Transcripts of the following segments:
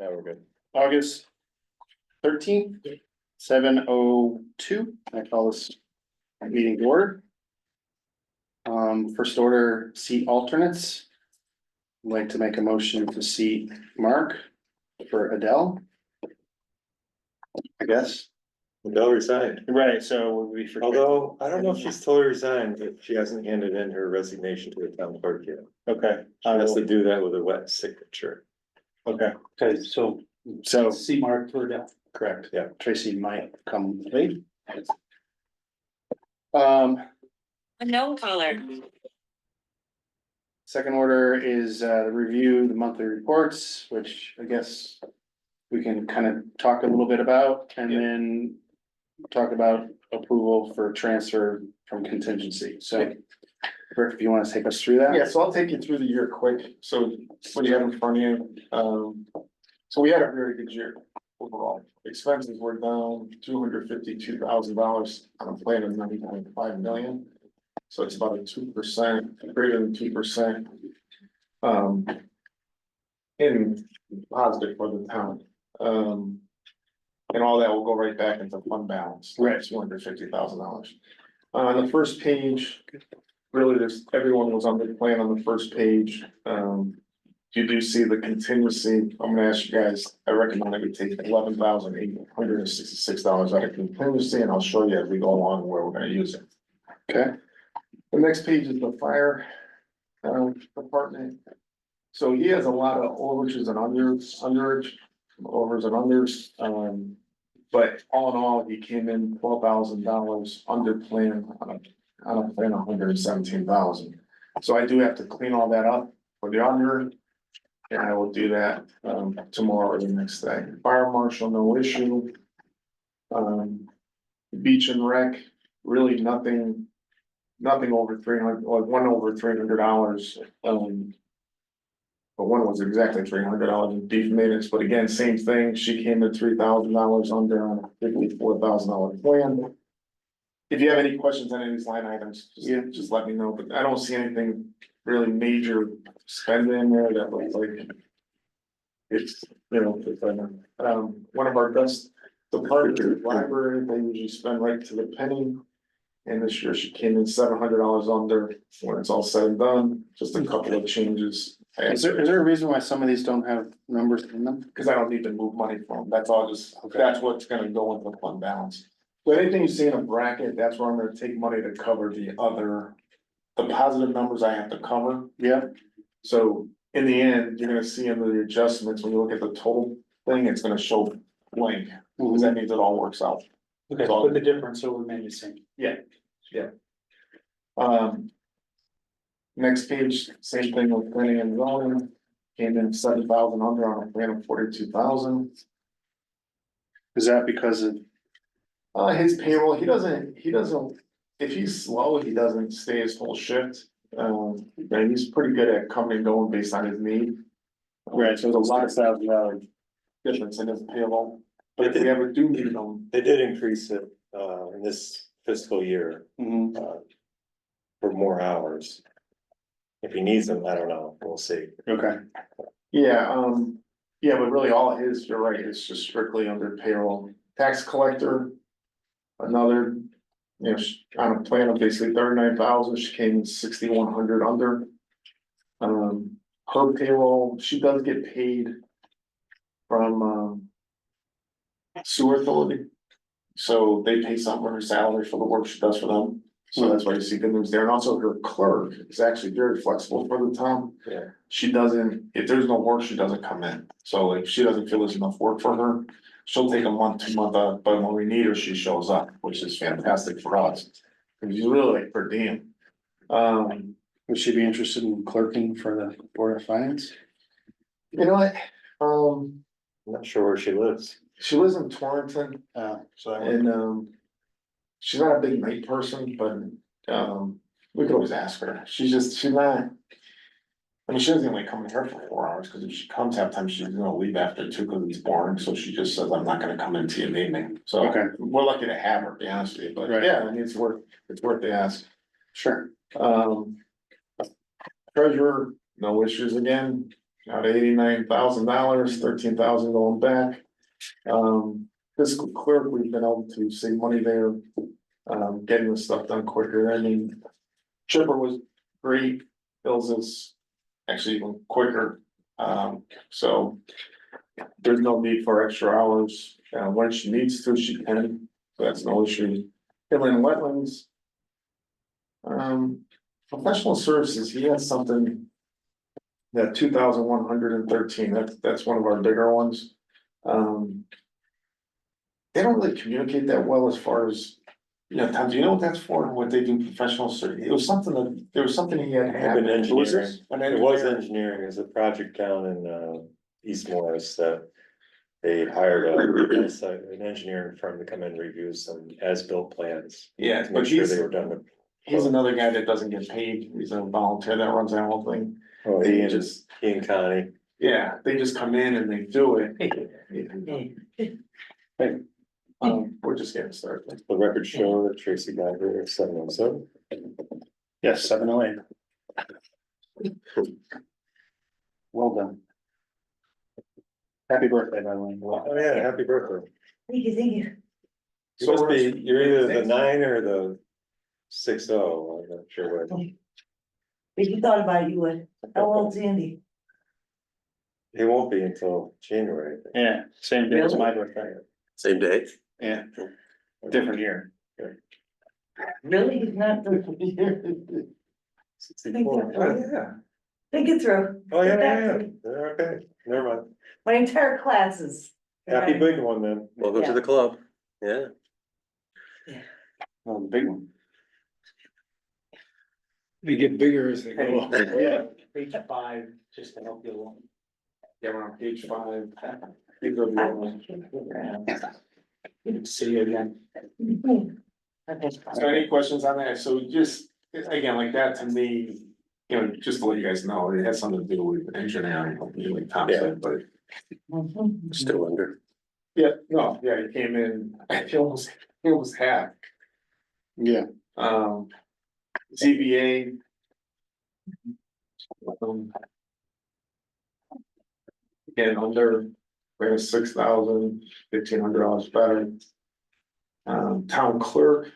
Now we're good. August 13th, 7:02. I call this meeting to order. First order, seat alternates. I'd like to make a motion to seat Mark for Adele. I guess. Adele resigned, Right, so we for. although I don't know if she's totally resigned, if she hasn't handed in her resignation to the town clerk yet. Okay, She has to do that with a wet signature. okay, Okay, so so, C Mark for Adele. correct. Yeah. Tracy might come late. A no caller. Second order is review the monthly reports, which I guess we can kind of talk a little bit about and then talk about approval for transfer from contingency. So Rick, if you want to take us through that? Yeah, so I'll take you through the year quick. So what you have in front of you, so we had a very good year overall. Expenses were down $252,000 on a plan of 9.5 million. So it's about a 2%, greater than 2%. In positive for the town. And all that will go right back into fund balance, Right. $250,000. On the first page, really, everyone was on the plan on the first page. You do see the contingency. I'm gonna ask you guys, I recommend that we take $11,866 out of contingency, and I'll show you as we go along where we're gonna use it. Okay, The next page is the fire department. So he has a lot of overages and underage, overs and unders. But all in all, he came in $12,000 under plan on a plan of $117,000. So I do have to clean all that up for the under. And I will do that tomorrow or the next day. Fire marshal, no issue. Beach and rec, really nothing over 300, or one over $300. But one was exactly $300 in beef maintenance, but again, same thing, she came to $3,000 under on a $54,000 plan. If you have any questions on any of these line items, just let me know, but I don't see anything really major spending in there that looks like. It's, one of our best departments, library, they usually spend right to the penny. And this year she came in $700 under when it's all said and done, just a couple of changes. is there a reason why some of these don't have numbers in them? Cause I don't need to move money from them, that's all just, that's what's gonna go into the fund balance. So anything you see in a bracket, that's where I'm gonna take money to cover the positive numbers I have to cover. Yeah, So in the end, you're gonna see under the adjustments, when you look at the total thing, it's gonna show blank, because that means it all works out. Okay, but the difference will remain the same. Next page, same thing with planning and zoning, came in 7,000 under on a plan of 42,000. is that because of, His payroll, he doesn't, if he's slow, he doesn't stay his whole shift. And he's pretty good at coming and going based on his need. right, so There's a lot of $6,000. difference in his payroll, but if we ever do need them, They did increase it, in this fiscal year, Mhm. for more hours. If he needs them, I don't know, we'll see. Okay, yeah, yeah, but really all his, you're right, it's just strictly under payroll. Tax collector. Another, on a plan of basically 39,000, she came in 6,100 under. Her payroll, she does get paid from, sewer authority. So they pay something for her salary for the work she does for them. So that's why you see good news there. And also her clerk is actually very flexible for the town. Yeah. She doesn't, if there's no work, she doesn't come in. So if she doesn't feel there's enough work for her, she'll take a month, 2 month, but when we need her, she shows up, which is fantastic for us. Cause she's really like per diem. would she be interested in clerking for the Board of Finance? You know what? I'm not sure where she lives. She lives in Torrington. So that would, And, she's not a big night person, but, we could always ask her. She's not. I mean, she doesn't like come here for 4 hours, cause if she comes half time, she's gonna leave after 2, cause it's boring, so she just says, I'm not gonna come into your meeting. So, Okay. we're lucky to have her, to be honest with you, but Right. yeah, I mean, it's worth the ask. sure, Treasurer, no issues again. out of $89,000, 13,000 going back. Fiscal clerk, we've been able to save money there, getting the stuff done quicker. I mean, Chipper was great, Bill's is actually even quicker. So there's no need for extra hours. When she needs to, she can, so that's no issue. Inland wetlands. Professional services, he has something. That 2,113, that's one of our bigger ones. They don't really communicate that well as far as, Tom, do you know what that's for, and what they do professional service? It was something that, there was something he had I've been happened. Was engineering. this? An It was engineer? engineering, there's a project down in East Morris that they hired an engineering firm to come in and review some as-built plans. Yeah, To but make sure he's, they were done with. he's another guy that doesn't get paid, he's a volunteer that runs that whole thing. Oh, They he and just, he and Connie. yeah, they just come in and they do it. We're just getting started. The record show that Tracy got here at 7:07. Yes, 7:08. Well done. Happy birthday, by the way. Oh, yeah, happy birthday. Thank you, thank you. You must be, you're either the 9 or the 6-0, I'm not sure what. If you thought about it, you would. How old's Andy? He won't be until January. I think. Yeah, same day as my birthday. Same day? Yeah, different year. Really? He's not, 64. Oh, yeah. think it through. Oh, yeah, Get back yeah, to yeah. me. Okay, never mind. My entire class is. Happy big one then. Welcome to the club. Yeah. Well, the big one. They get bigger as they go. Yeah, page 5, just to help you along. Yeah, we're on page 5. These are the ones. Good to see you again. So any questions on that? So just, again, like that to me, just to let you guys know, it has something to do with engineering, like Tom said, but. Still under. Yeah, no, yeah, he came in, he almost half. Yeah. ZBA. Again, under, we're at 6,000, $1,500 better. Town clerk,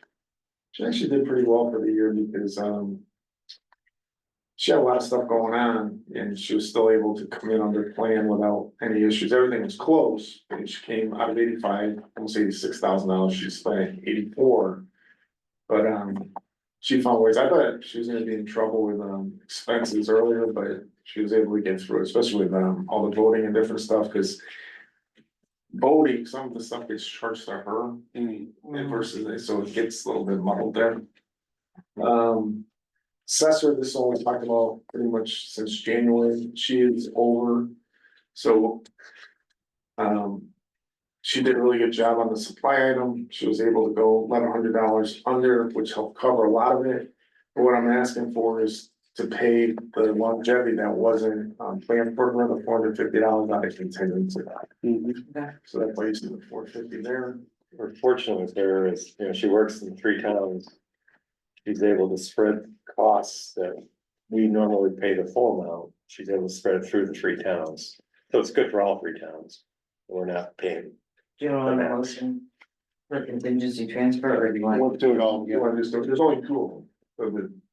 she actually did pretty well for the year because, she had a lot of stuff going on and she was still able to come in under plan without any issues. Everything was close. And she came out of 85, almost $86,000. She spent 84. But, she found ways. I thought she was gonna be in trouble with, expenses earlier, but she was able to get through it, especially with, all the voting and different stuff, because voting, some of the stuff gets charged to her and versus, so it gets a little bit muddled there. Assessor, this is all we talked about pretty much since January, she is over, so. She did a really good job on the supply item, she was able to go $1,100 under, which helped cover a lot of it. But what I'm asking for is to pay the longevity that wasn't, planned for another $450 out of contingency. So that's why you see the $450 there. We're fortunate with her is, she works in 3 towns. She's able to spread costs that we normally pay the full amount. She's able to spread it through the 3 towns. So it's good for all 3 towns. We're not paying. Do you want a motion for contingency transfer or do you want? We'll do it all, you wanna just, there's only 2 of them, so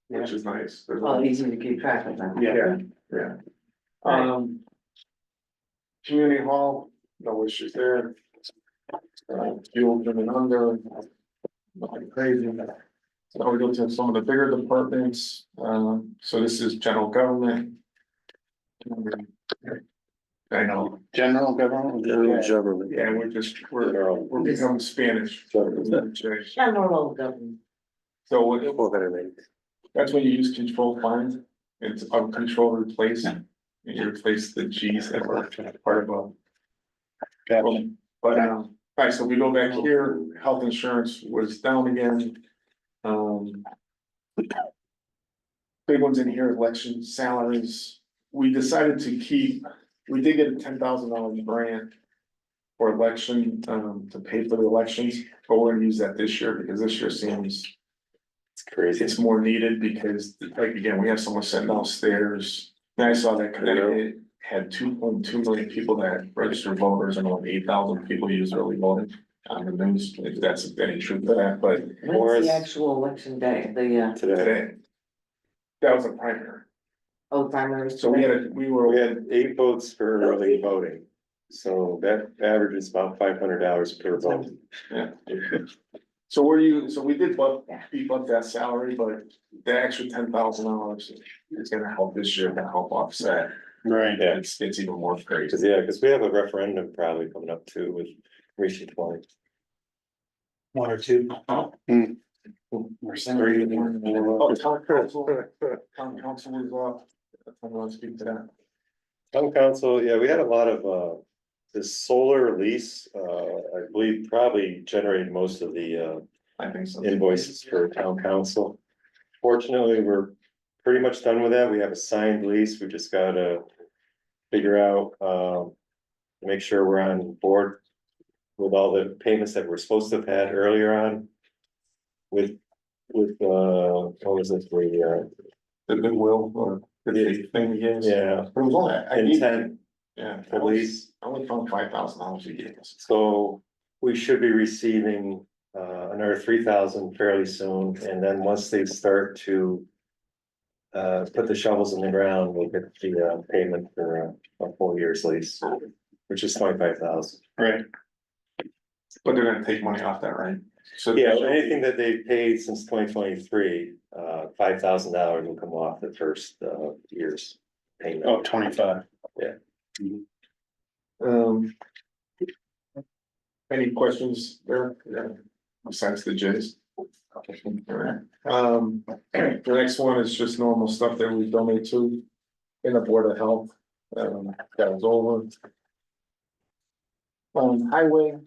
which is nice. There's Oh, only- easy to keep track of them. Yeah, yeah. Community hall, no issues there. Fuel driven under. Nothing crazy. So we go to some of the bigger departments, so this is general government. I know, General government. General government. yeah, we're becoming Spanish. General government. So Well, better made. that's when you use control find, it's a control replace, and you replace the G's that were part of a. But, alright, so we go back here, health insurance was down again. Big ones in here, election salaries, we decided to keep, we did get a $10,000 grant. For election, to pay for the elections, but we're gonna use that this year, because this year seems It's crazy. it's more needed, because like, again, we have someone sitting downstairs. And I saw that Connecticut had 2.2 million people that registered voters and only 8,000 people use early voting on the news, if that's any truth to that, but When's Morris- the actual election day, the, Today, today. That was a primary, primaries? so we we had 8 votes for early voting. So that averages about $500 per vote. yeah. So we did beef up that salary, but the extra $10,000 is gonna help this year to help offset. Right. Yeah, It's even more crazy. because we have a referendum probably coming up too with reaching 20. One or two. Oh, town council was I want to speak to that. Town council, yeah, we had a lot of, this solar lease, I believe probably generated most of the, I think so. invoices for town council. Fortunately, we're pretty much done with that. We have a signed lease. We just gotta figure out, make sure we're on board with all the payments that we're supposed to have had earlier on. With, what was it, The goodwill or the faith thing, yes. yeah, But it was only, I gave, intent yeah, for lease. I only found $5,000 he gave us. So we should be receiving another 3,000 fairly soon, and then once they start to. Put the shovels in the ground, we'll get the payment for a full year's lease, which is 25,000. Right. But they're gonna take money off that, right? So Yeah, anything that they've paid since 2023, $5,000 will come off the first year's payment. Oh, 25. Um. Any questions there? Yeah, besides the J's? The next one is just normal stuff that we donate to in the Board of Health, that was over. Highway,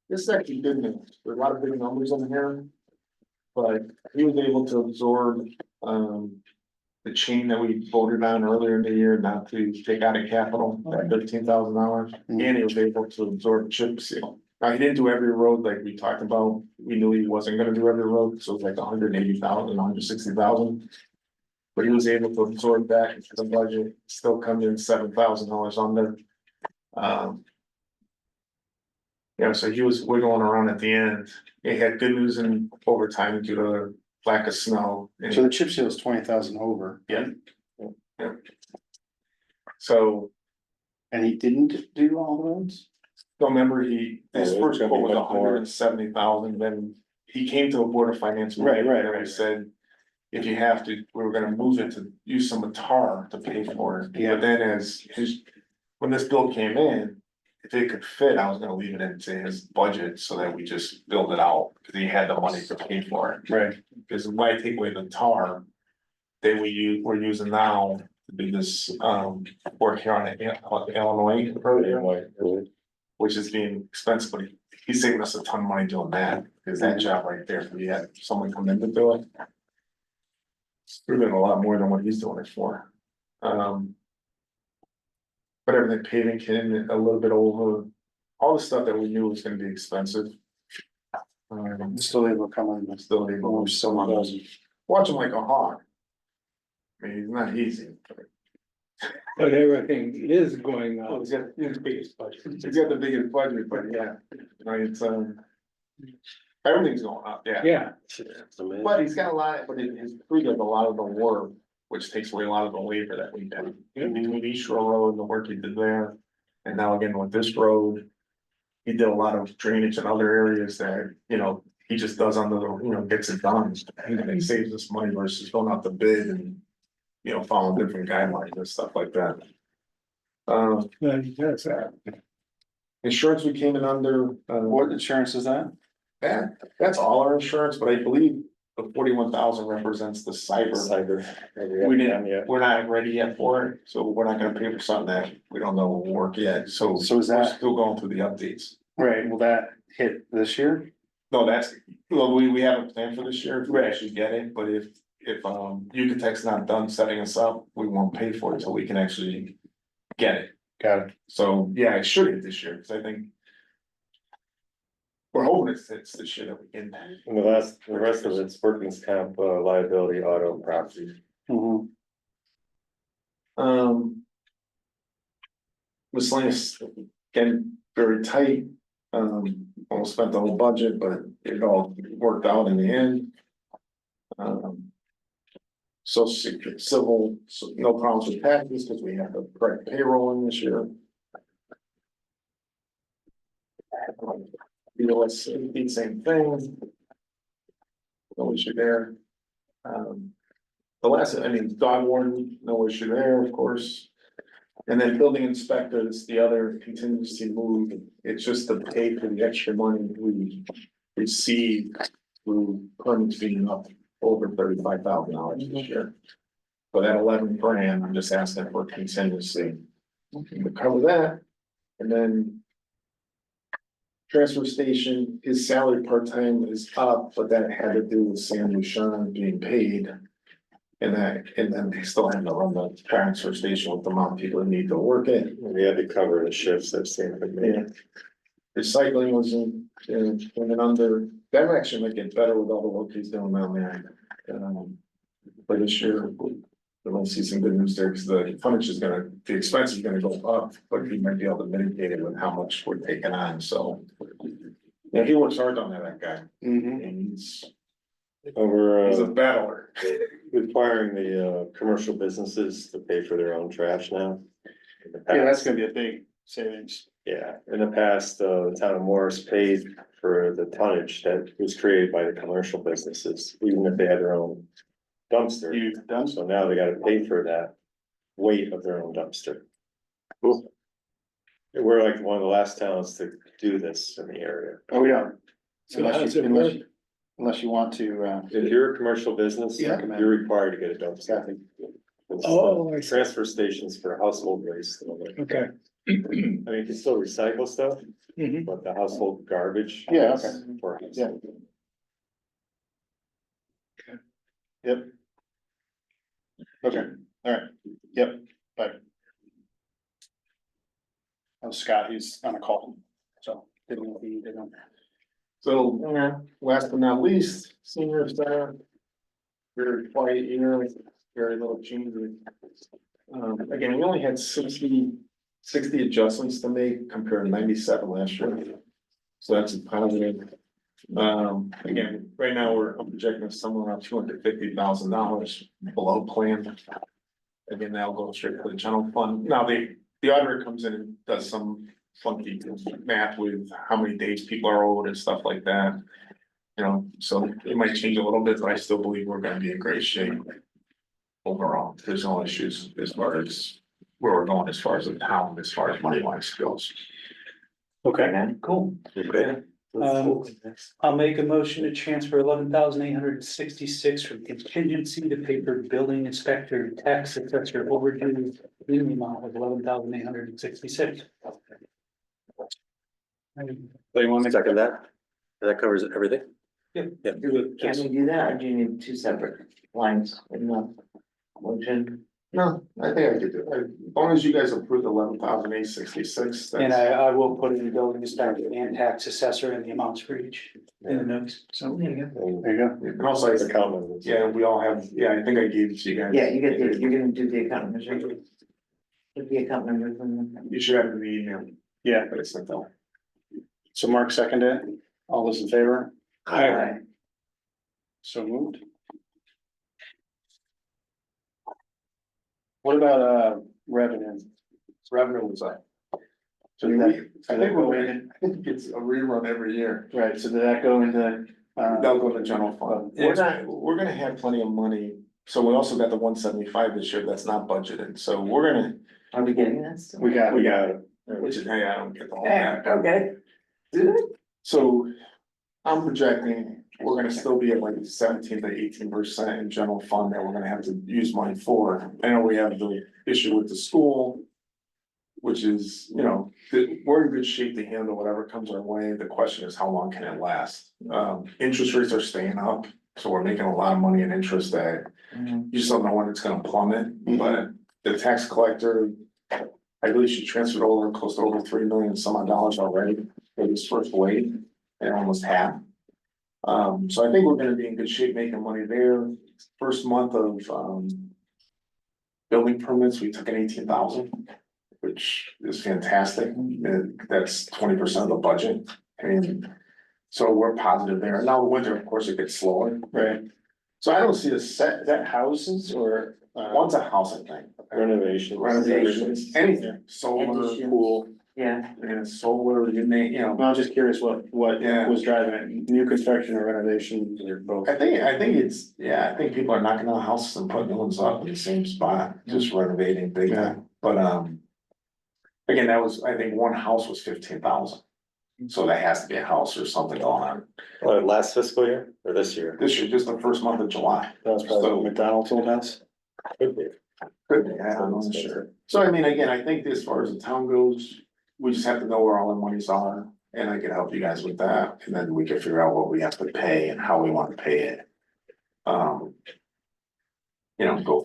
this is actually good news, there are a lot of big numbers in here. But he was able to absorb, the chain that we voted on earlier in the year not to take out of capital, that $13,000. And he was able to absorb chip seal. Now, he didn't do every road like we talked about, we knew he wasn't gonna do every road, so it's like 180,000, 160,000. But he was able to absorb that into the budget, still come in $7,000 under. Yeah, so he was wiggling around at the end, he had good news in overtime due to lack of snow. So the chip seal is 20,000 over. Yeah. Yeah. So, And he didn't do all the roads? don't remember, his Oh, first it's gonna quote be was much more. 170,000, then he came to a Board of Finance. Right, meeting, right, and we right. said, if you have to, we were gonna move it to use some of TAR to pay for it. Yeah. But then when this bill came in, if it could fit, I was gonna leave it into his budget so that we just build it out, because he had the money to pay for it. Right. Because when I take away the tar, we're using now to do this, work here on Illinois road, which is being expensive, but he's saving us a ton of money doing that, because that job right there, if we had someone come in to do it. We're doing a lot more than what he's doing it for. But everything paving came in a little bit over, all the stuff that we knew was gonna be expensive. Still able to come in. Still able to Almost 7,000. watch him like a hawk. I mean, he's not easy. But everything is going Oh, up. he's got the biggest budget. He's got the biggest budget, but yeah, it's, everything's going up, yeah. Yeah, But he's got a lot, but his crew does a lot of the work, which takes away a lot of the labor that we did. Between East Shore Road and the work he did there, and now again with this road. He did a lot of drainage in other areas that, he just does under the, gets it done, and it saves us money versus going out to bid and. Following different guidelines and stuff like that. that's that. Insurance, we came in under, What insurance is that? that's all our insurance, but I believe the 41,000 represents the cyber. We didn't, we're not ready yet for it, so we're not gonna pay for something that we don't know will work yet, so. So is We're that- still going through the updates. Right, will that hit this year? No, we have a plan for this year, if we Right. actually get it, but if Ucatech's not done setting us up, we won't pay for it until we can actually get it. Got it. So, yeah, it should hit this year, because I think. We're hoping it's this year that we can. And the rest of it's workman's comp, liability, auto, and property. Mhm. miscellaneous, again, very tight. Almost spent the whole budget, but it all worked out in the end. Social security, civil, so no problems with taxes because we have the correct payroll in this year. BOS, same thing. No issue there. The last, I mean, dog warden, no issue there, of course. And then building inspectors, the other contingency move, it's just to pay for the extra money we received through permits being up over $35,000 this year. For that 11 grand, I'm just asking for contingency to cover that, and then. Transfer station, his salary part-time is up, but that had to do with Sam Lucian being paid. And then they still had to run the transfer station with the amount of people that need to work it. We had to cover the shifts that same thing. Yeah. Recycling was in and under, that actually might get better with all the work he's doing down there. For this year, we're gonna see some good news there, because the tonnage is gonna, the expense is gonna go up, but we might be able to mitigate it with how much we're taking on, so. Yeah, he works hard on that guy, and he's Over, a battler. requiring the, commercial businesses to pay for their own trash now. In the Yeah, that's past- gonna be a big savings. Yeah, in the past, the town of Morris paid for the tonnage that was created by the commercial businesses, even if they had their own dumpster. You've done so. So now they gotta pay for that weight of their own dumpster. We're like one of the last towns to do this in the area. Oh, yeah. So how does it Unless you want to, If you're a commercial business, Yeah. you're required to get a dumpster. Oh, I see. Transfer stations for household waste. Okay. I mean, you can still recycle stuff, Mhm. but the household garbage. Yeah, is okay. for Yeah. household. Yep. Okay, all right, yep, bye. Oh, Scott, he's on a call, so didn't know if he needed him. So No, last but not least, senior center. Very quiet year, very little changes. Again, we only had 60 adjustments to make compared to 97 last year. So that's a positive. Again, right now, I'm projecting somewhere around $250,000 below plan. Again, that'll go straight to the general fund. Now, the auditor comes in and does some funky math with how many days people are owed and stuff like that. You know, so it might change a little bit, but I still believe we're gonna be in great shape. Overall, there's no issues as far as where we're going, as far as the town, as far as money wise goes. Okay, cool. Okay. I'll make a motion to transfer 11,866 from contingency to pay for building inspector tax assessor overdue in the amount of 11,866. so you wanna make Second that? That covers everything? Can we do that, or do you need two separate lines in the motion? No, I think I could do it. As long as you guys approve 11,866. And I will put in building inspector and tax assessor and the amounts for each in the notes. So there you go. And there you go. And also, it's a common. yeah, we all have, yeah, I think I gave it to you guys. Yeah, you're gonna do the account numbers, right? Get the account numbers from them. You should have it in the email. Yeah, But it's not that. so Mark seconded, it. All those in favor, Aye. so moved. What about, revenue? Revenue was up. So Did we, that- I did think that go we're, in? I think it's a rerun every year. Right, so did that go into, That'll go to the general fund. We're gonna have plenty of money. So we also got the 175 this year, that's not budgeted, so we're gonna, Are we getting this? we got it. which is, hey, I don't get the whole Yeah, back. okay. Do it. So I'm projecting, we're gonna still be at like 17 to 18% in general fund that we're gonna have to use money for. I know we have the issue with the school. Which is, you know, we're in good shape to handle whatever comes our way. The question is, how long can it last? Interest rates are staying up, so we're making a lot of money in interest that Mhm. you just don't know when it's gonna plummet, but the tax collector. I believe she transferred over close to over 3 million some odd dollars already for this first wave, and almost half. So I think we're gonna be in good shape making money there. First month of building permits, we took in 18,000. which is fantastic. That's 20% of the budget. And so we're positive there. Now, the winter, of course, it gets slower. Right, So I don't see a set, is that houses or? one's a house, I think. Renovations. Renovations, anything, solar, Additions. pool, Yeah, and solar, you know. I'm just curious what Yeah. was driving it, new construction or renovations or both? I think it's, yeah, I think people are knocking down houses and putting new ones up in the same spot, just renovating big Yeah. time, but, again, that was, I think one house was 15,000. So that has to be a house or something going on. Last fiscal year or this year? This year, just the first month of July. That was probably McDonald's old house. Could be. Could be, I'm not sure. So I mean, again, I think as far as the town goes, we just have to know where all our monies are. And I can help you guys with that, and then we can figure out what we have to pay and how we want to pay it. Go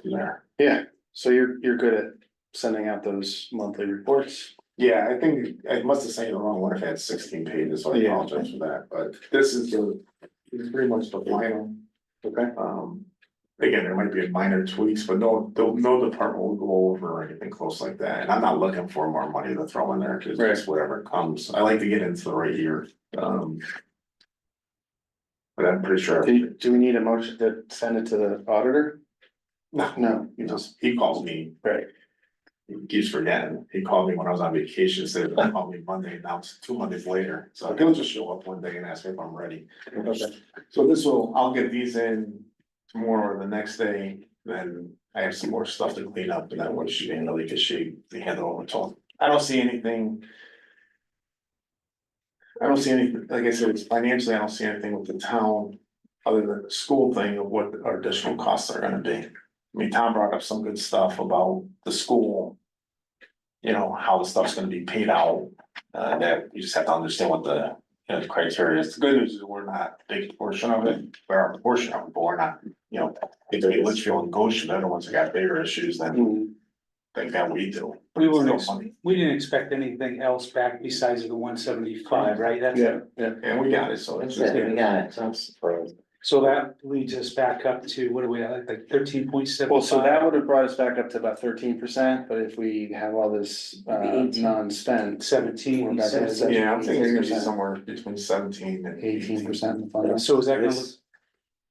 from there. Yeah, so you're good at sending out those monthly reports? Yeah, I think I must have said the wrong one if I had 16 pages, so I Yeah. apologize for that, but this is it's pretty much the final. Okay. Again, there might be minor tweaks, but no department will go over anything close like that, and I'm not looking for more money to throw in there, cause it's whatever comes, I like to get into the right year. But I'm pretty sure. Do we need a motion to send it to the auditor? No. He calls me, Right. he keeps forgetting, he called me when I was on vacation, said, he'll call me Monday, now it's 2 Mondays later, so he'll just show up one day and ask me if I'm ready. Okay. So I'll get these in tomorrow or the next day, then I have some more stuff to clean up, and then what she handle, because they hand it over to him. I don't see anything. Like I said, it's financially, I don't see anything with the town, other than the school thing of what our additional costs are gonna be. I mean, Tom brought up some good stuff about the school. How the stuff's gonna be paid out, that you just have to understand what the criteria is. The good news is we're not a big portion of it, we're a portion of it, but we're not, it's Litchfield and Goshen, they're the ones that got bigger issues than that we do. We weren't, Still ex- money. we didn't expect anything else back besides the 175, right? That's Yeah, yeah. And we got it, so it's just. we got it, so. I'm surprised. So that leads us back up to, what are we at, like 13.75? Well, so that would have brought us back up to about 13%, but if we have all this Maybe 18. non-spent. 17, We're he back at says. 17. Yeah, I'm thinking it's gonna be somewhere between 17 and 18% in the fund. So is that gonna look Yes.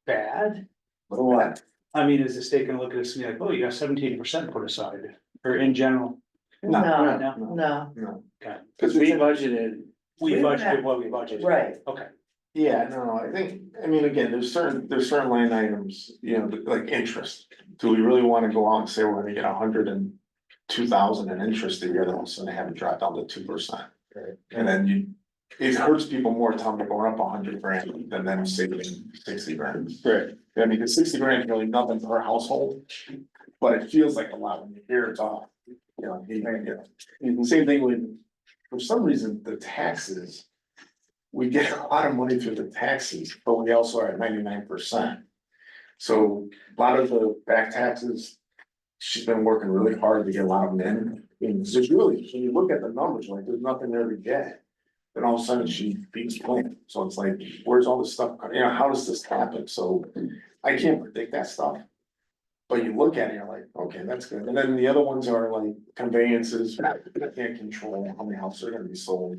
bad? What? I mean, is the state gonna look at us and be like, oh, you got 17% put aside, or in general? No, No. no, No. Okay, Cause we budgeted, we We budgeted have- what we budgeted. right, Okay, Yeah, no, I mean, again, there's certain line items, like interest. Do we really wanna go out and say we're gonna get 102,000 in interest a year, then all of a sudden have it drop down to 2%? Right. And then it hurts people more telling them going up 100 grand than them saving 60 grand. right, I mean, the 60 grand is really nothing per household, but it feels like a lot when you hear it's off. Same thing with, for some reason, the taxes. We get a lot of money through the taxes, but we also are at 99%. So a lot of the back taxes, she's been working really hard to get a lot of them in. And there's really, when you look at the numbers, like there's nothing there to get. Then all of a sudden she beats plan. So it's like, where's all this stuff? How does this happen? So I can't predict that stuff. But you look at it, you're like, okay, that's good. And then the other ones are like conveyances, I can't control how many houses are gonna be sold.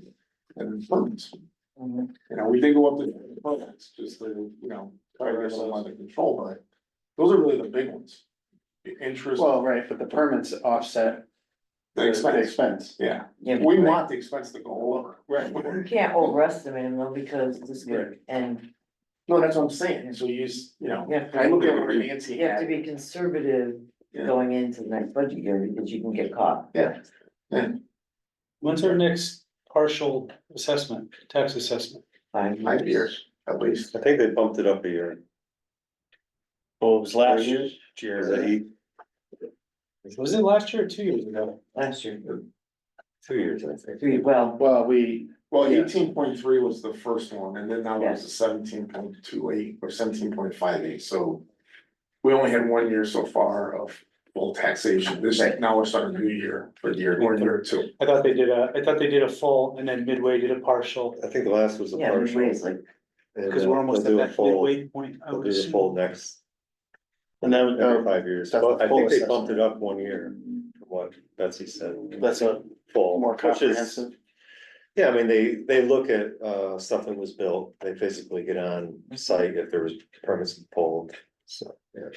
And permits, we did go up to permits, just to, try to get some under control, but those are really the big ones. The interest, well, right, but the permits offset the the expense, expense. yeah, yeah. we right. want the expense to go over. Right. You can't overestimate them though, because this could, and No, that's what I'm saying, so you just, you have I look at to, what Nancy you have to had. be conservative Yeah. going into the next budget year, because you can get caught. Yeah, when's our next partial assessment, tax assessment? 5 5 years, at least. I think they bumped it up a year. Well, it was last year. Is that 8? Was it last year or 2 years ago? Last year, 2 years, I think. well, Well, Well, Yeah. 18.3 was the first one, and then now it's a 17.28 or 17.58, so. We only had 1 year so far of full taxation, now we're starting a new year for the year, or year or two. I thought they did a full and then Midway did a partial, I think the last was a yeah, partial. it's like, because we're almost at that midway point, I They'll would do the assume. full next, and then, every 5 years, that's but the I full think they assessment. bumped it up 1 year. what Betsy said. That's a Full, more which is- comprehensive. Yeah, I mean, they look at stuff that was built, they physically get on site if there was permits pulled, so, yeah.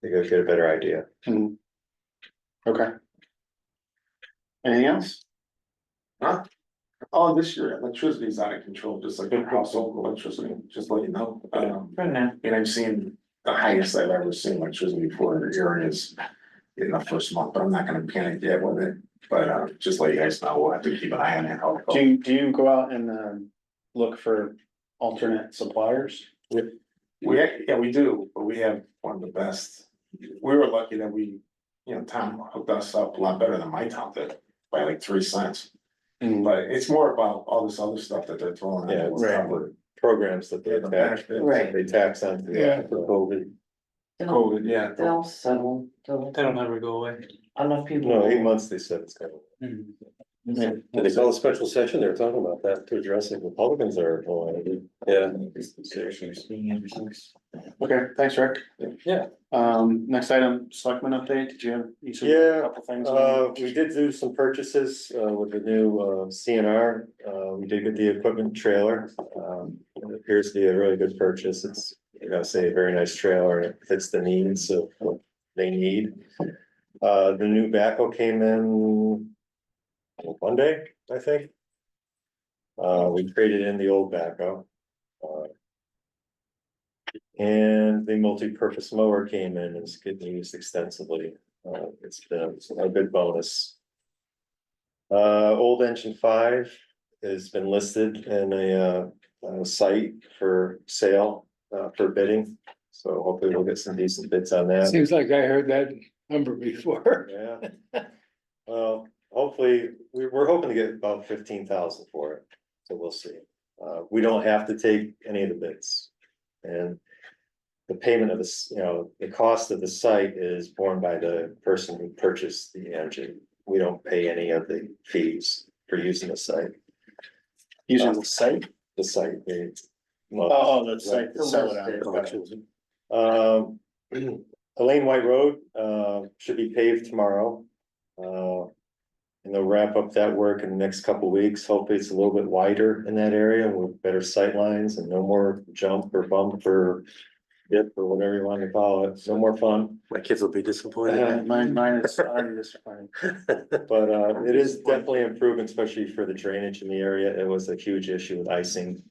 They gotta get a better idea. Okay. Anything else? Huh? Oh, this year electricity is out of control, just like household electricity, just let you know. For now. And I'm seeing the highest I've ever seen electricity for the areas in the first month, but I'm not gonna panic yet with it. But just let you guys know, we'll have to keep an eye on it. how it goes. Do you go out and look for alternate suppliers? Yeah, we do, but we have one of the best. We were lucky that Tom hooked us up a lot better than my town did by like 3 cents. But it's more about all this other stuff that they're throwing Yeah, at what's right. covered. Programs that they The attach, benefits. Right. they tax on Yeah. for COVID. COVID, yeah. They'll settle, till That'll never go away. enough people. No, 8 months they said it's coming. Mhm. Did they call a special session? They were talking about that to address it. Republicans are, yeah. Okay, thanks, Rick. Yeah. Next item, selectmen update, did you have? you said Yeah, a Couple things. We did do some purchases, with the new, CNR, we did get the equipment trailer, it appears to be a really good purchase, it's, you know, say a very nice trailer, and it fits the needs of what they need. The new backhoe came in Monday, I think. We traded in the old backhoe. And the multi-purpose mower came in and is getting used extensively. It's been a good bonus. Old engine 5 has been listed in a site for sale, for bidding. So hopefully we'll get some decent bids on that. Seems like I heard that number before. Yeah. Well, hopefully, we're hoping to get about 15,000 for it, so we'll see. We don't have to take any of the bids. And the payment of this, the cost of the site is borne by the person who purchased the engine. We don't pay any of the fees for using the site. Using the site? The site, The site, to sell it out. Elaine White Road, should be paved tomorrow. And they'll wrap up that work in the next couple weeks. Hopefully it's a little bit wider in that area with better sight lines and no more jump or bump or dip or whatever you want to call it. No more fun. My kids will be disappointed. Mine is already disappointing. But it is definitely improving, especially for the drainage in the area. It was a huge issue with icing.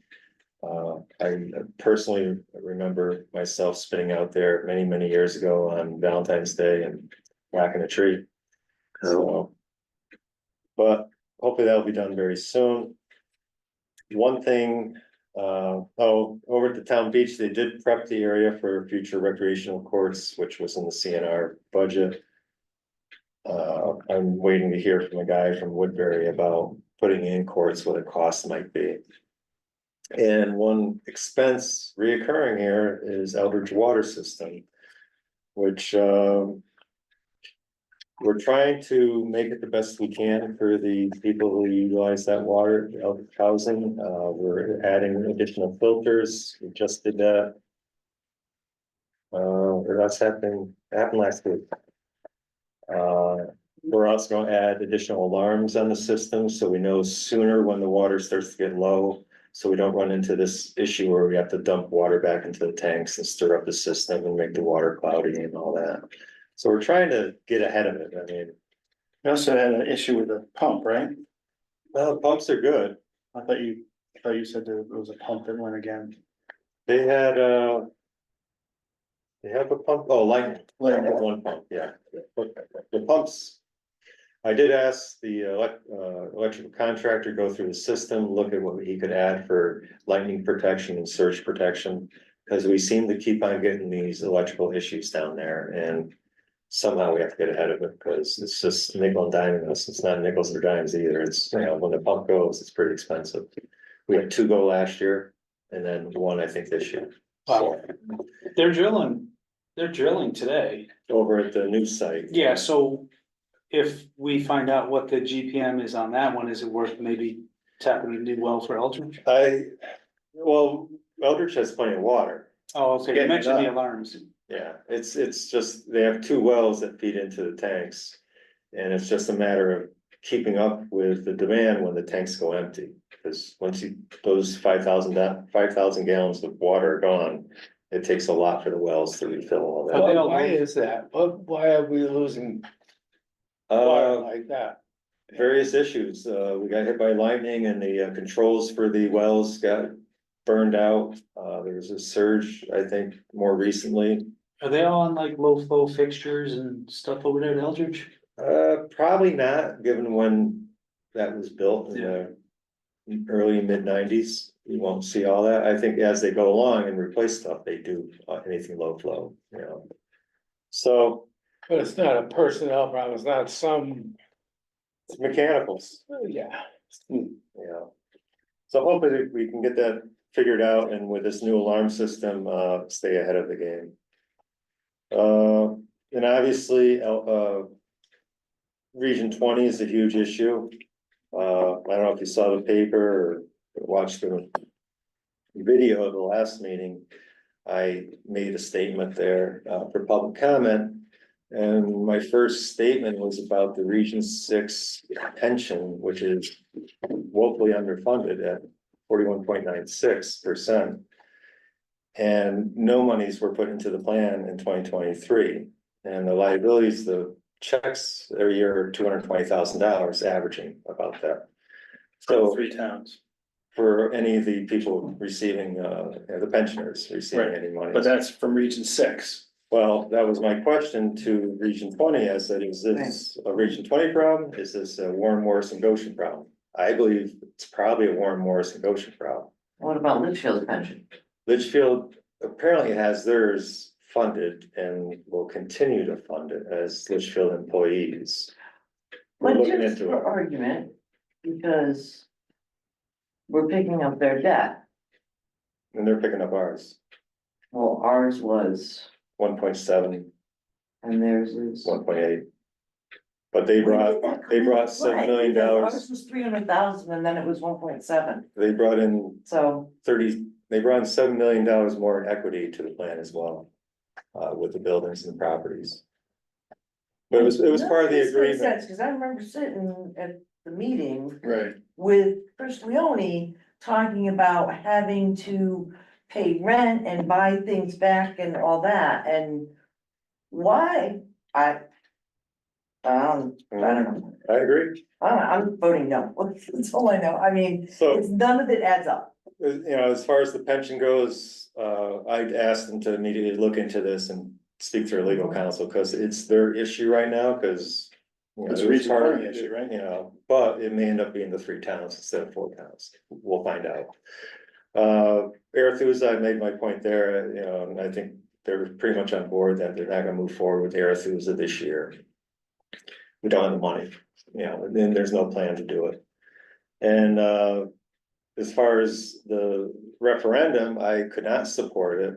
I personally remember myself spinning out there many, many years ago on Valentine's Day and whacking a tree. So. But hopefully that'll be done very soon. One thing, over at the town beach, they did prep the area for future recreational courts, which was in the CNR budget. I'm waiting to hear from a guy from Woodbury about putting in courts, what the cost might be. And one expense reoccurring here is Eldridge Water System, which, we're trying to make it the best we can for the people who utilize that water, Eldridge housing. We're adding additional filters. We just did that. Or that's happened last week. We're also gonna add additional alarms on the system, so we know sooner when the water starts to get low. So we don't run into this issue where we have to dump water back into the tanks and stir up the system and make the water cloudy and all that. So we're trying to get ahead of it. I mean, We also had an issue with the pump, right? well, pumps are good. I thought you said there was a pump that went again. They had, they have a pump, lightning. Lightning. One pump, yeah. The pumps. I did ask the electrical contractor, go through the system, look at what he could add for lightning protection and surge protection. Because we seem to keep on getting these electrical issues down there and somehow we have to get ahead of it because it's just nickel and diming us. It's not nickels or dimes either. It's, when the pump goes, it's pretty expensive. We had 2 go last year and then 1, I think, this year. Wow. They're drilling today. Over at the new site. Yeah, so if we find out what the GPM is on that one, is it worth maybe tapping a new well for Eldridge? Eldridge has plenty of water. Oh, okay, you Getting it mentioned the up. alarms. Yeah, it's just, they have 2 wells that feed into the tanks. And it's just a matter of keeping up with the demand when the tanks go empty. Because once those 5,000 gallons of water are gone, it takes a lot for the wells to refill all that. Why is that? Why are we losing water like that? Various issues, we got hit by lightning and the controls for the wells got burned out. There was a surge, I think, more recently. Are they all on like low flow fixtures and stuff over there at Eldridge? Probably not, given when that was built in the early mid-90s. You won't see all that. I think as they go along and replace stuff, they do anything low flow, you know. So But it's not a personnel problem, it's not some, it's mechanicals. yeah. Yeah. So hopefully we can get that figured out and with this new alarm system, stay ahead of the game. And obviously, Region 20 is a huge issue. I don't know if you saw the paper or watched the video of the last meeting. I made a statement there, for public comment. And my first statement was about the Region 6 pension, which is woefully underfunded at 41.96%. And no monies were put into the plan in 2023. And the liabilities, the checks every year are $220,000, averaging about that. So 3 towns, for any of the people receiving, the pensioners receiving Right. any money. but that's from Region 6. Well, that was my question to Region 20. I said, is this a Region 20 problem? Is this a Warren Morris and Goshen problem? I believe it's probably a Warren Morris and Goshen problem. What about Litchfield's pension? Litchfield apparently has theirs funded and will continue to fund it as Litchfield employees. We're But looking just into for it. argument, because we're picking up their debt. And they're picking up ours, Well, ours was, 1.7, and theirs is. 1.8. But they Where brought, did that they come brought in? $7 Right, million. because Ours was 300,000 and then it was 1.7, They brought in so. they brought in $7 million more in equity to the plan as well. With the buildings and properties. But it was part of the agreement. Cause I remember sitting at the meeting Right. with Chris Leone talking about having to pay rent and buy things back and all that, and why, I don't know, I agree. I'm voting no, that's all I know, I mean, So, it's, none of it adds up. you know, as far as the pension goes, I'd asked them to immediately look into this and speak to their legal counsel, because it's their issue right now, because. It's a Region 20 issue, right? You know, but it may end up being the 3 towns instead of 4 towns, we'll find out. Arethusa, I made my point there, you know, and I think they're pretty much on board that they're not gonna move forward with Arethusa this year. We don't have the money, you know, and then there's no plan to do it. And, as far as the referendum, I could not support it.